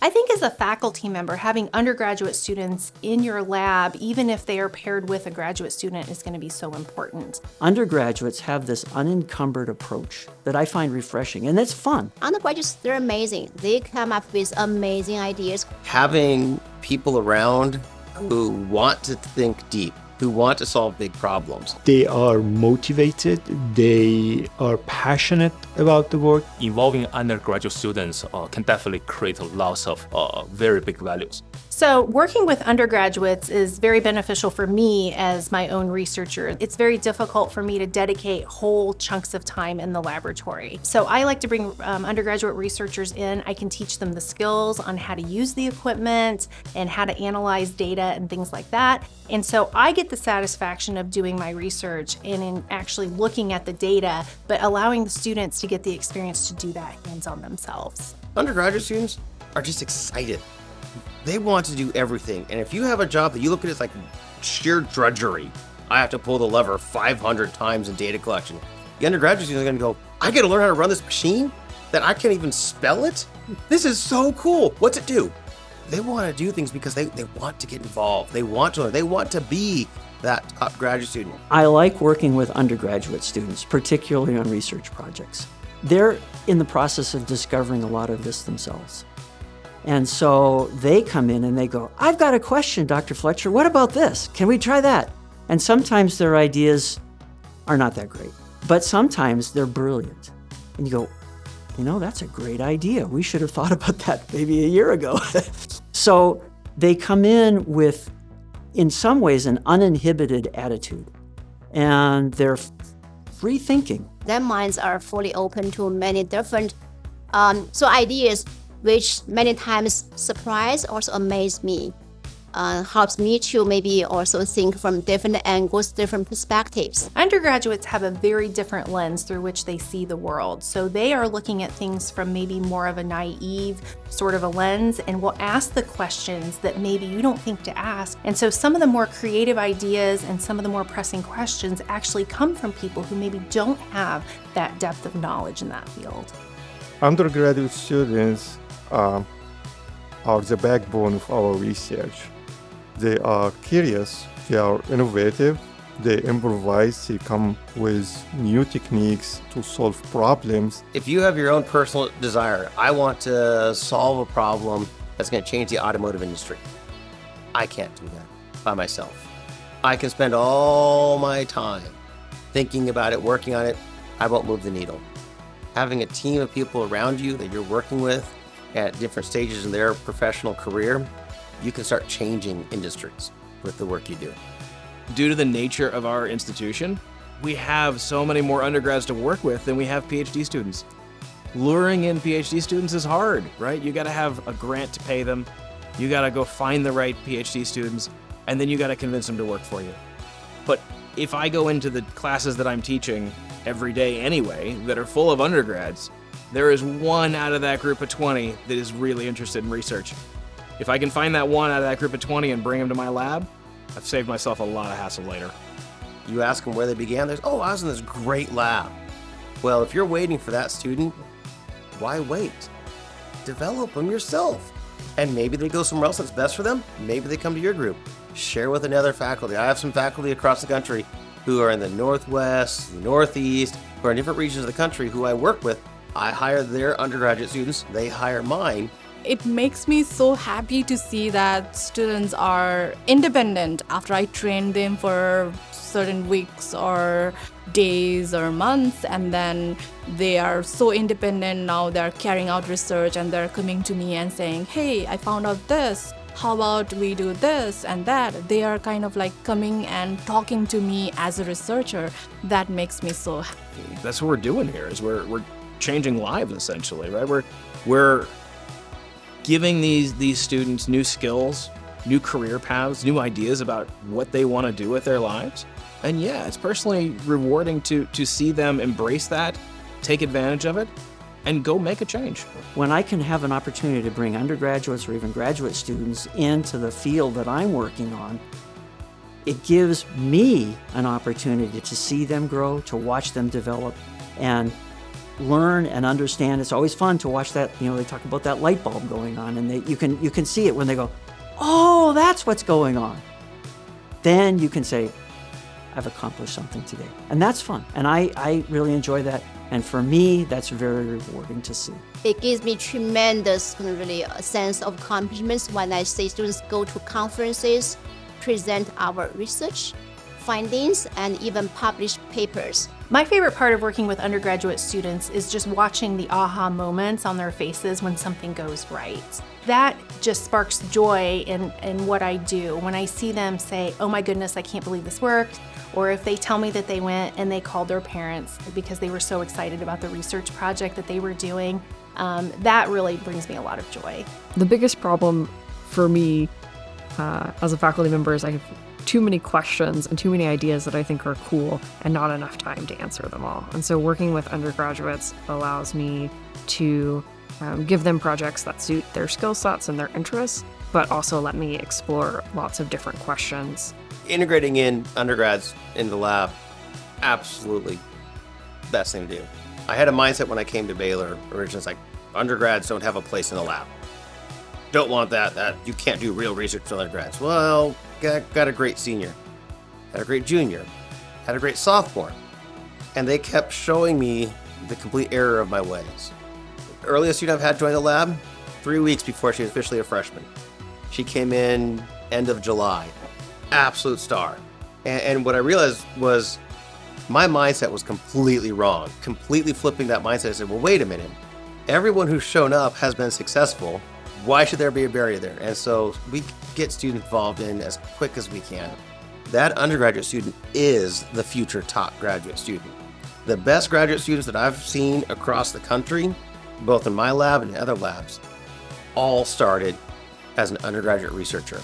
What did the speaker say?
I think as a faculty member, having undergraduate students in your lab, even if they are paired with a graduate student, is going to be so important. Undergraduates have this unencumbered approach that I find refreshing, and it's fun. Undergraduates, they're amazing. They come up with amazing ideas. Having people around who want to think deep, who want to solve big problems. They are motivated, they are passionate about the work. Involving undergraduate students can definitely create lots of very big values. So working with undergraduates is very beneficial for me as my own researcher. It's very difficult for me to dedicate whole chunks of time in the laboratory. So I like to bring undergraduate researchers in. I can teach them the skills on how to use the equipment and how to analyze data and things like that. And so I get the satisfaction of doing my research and in actually looking at the data, but allowing the students to get the experience to do that hands-on themselves. Undergraduate students are just excited. They want to do everything. And if you have a job that you look at as like sheer drudgery, I have to pull the lever 500 times in data collection. The undergraduate students are going to go, I got to learn how to run this machine that I can't even spell it? This is so cool. What's it do? They want to do things because they want to get involved. They want to learn. They want to be that top graduate student. I like working with undergraduate students, particularly on research projects. They're in the process of discovering a lot of this themselves. And so they come in and they go, I've got a question, Dr. Fletcher. What about this? Can we try that? And sometimes their ideas are not that great, but sometimes they're brilliant. And you go, you know, that's a great idea. We should have thought about that maybe a year ago. So they come in with, in some ways, an uninhibited attitude, and they're free thinking. Their minds are fully open to many different ideas, which many times surprise, also amaze me. Helps me to maybe also think from different angles, different perspectives. Undergraduates have a very different lens through which they see the world. So they are looking at things from maybe more of a naive sort of a lens and will ask the questions that maybe you don't think to ask. And so some of the more creative ideas and some of the more pressing questions actually come from people who maybe don't have that depth of knowledge in that field. Undergraduate students are the backbone of our research. They are curious, they are innovative, they improvise, they come with new techniques to solve problems. If you have your own personal desire, I want to solve a problem that's going to change the automotive industry. I can't do that by myself. I can spend all my time thinking about it, working on it. I won't move the needle. Having a team of people around you that you're working with at different stages in their professional career, you can start changing industries with the work you do. Due to the nature of our institution, we have so many more undergrads to work with than we have PhD students. Luring in PhD students is hard, right? You gotta have a grant to pay them, you gotta go find the right PhD students, and then you gotta convince them to work for you. But if I go into the classes that I'm teaching every day anyway, that are full of undergrads, there is one out of that group of 20 that is really interested in research. If I can find that one out of that group of 20 and bring them to my lab, I've saved myself a lot of hassle later. You ask them where they began, I was in this great lab. Well, if you're waiting for that student, why wait? Develop them yourself. And maybe they go somewhere else that's best for them. Maybe they come to your group. Share with another faculty. I have some faculty across the country who are in the Northwest, the Northeast, who are in different regions of the country who I work with. I hire their undergraduate students, they hire mine. It makes me so happy to see that students are independent after I train them for certain weeks or days or months, and then they are so independent now. They're carrying out research and they're coming to me and saying, hey, I found out this. How about we do this and that? They are kind of like coming and talking to me as a researcher. That makes me so happy. That's what we're doing here, is we're changing lives essentially, right? We're giving these students new skills, new career paths, new ideas about what they want to do with their lives. And yeah, it's personally rewarding to see them embrace that, take advantage of it, and go make a change. When I can have an opportunity to bring undergraduates or even graduate students into the field that I'm working on, it gives me an opportunity to see them grow, to watch them develop, and learn and understand. It's always fun to watch that, they talk about that light bulb going on, and you can see it when they go, oh, that's what's going on. Then you can say, I've accomplished something today. And that's fun. And I really enjoy that. And for me, that's very rewarding to see. It gives me tremendous, really, a sense of accomplishments when I see students go to conferences, present our research findings, and even publish papers. My favorite part of working with undergraduate students is just watching the aha moments on their faces when something goes right. That just sparks joy in what I do. When I see them say, oh my goodness, I can't believe this worked, or if they tell me that they went and they called their parents because they were so excited about the research project that they were doing, that really brings me a lot of joy. The biggest problem for me as a faculty member is I have too many questions and too many ideas that I think are cool and not enough time to answer them all. And so working with undergraduates allows me to give them projects that suit their skill sets and their interests, but also let me explore lots of different questions. Integrating in undergrads in the lab, absolutely best thing to do. I had a mindset when I came to Baylor originally, it's like, undergrads don't have a place in the lab. Don't want that you can't do real research for undergrads. Well, got a great senior, had a great junior, had a great sophomore, and they kept showing me the complete error of my ways. The earliest student I've had join the lab, 3 weeks before she was officially a freshman. She came in end of July, absolute star. And what I realized was my mindset was completely wrong. Completely flipping that mindset, I said, well, wait a minute. Everyone who's shown up has been successful. Why should there be a barrier there? And so we get students involved in as quick as we can. That undergraduate student is the future top graduate student. The best graduate students that I've seen across the country, both in my lab and other labs, all started as an undergraduate researcher.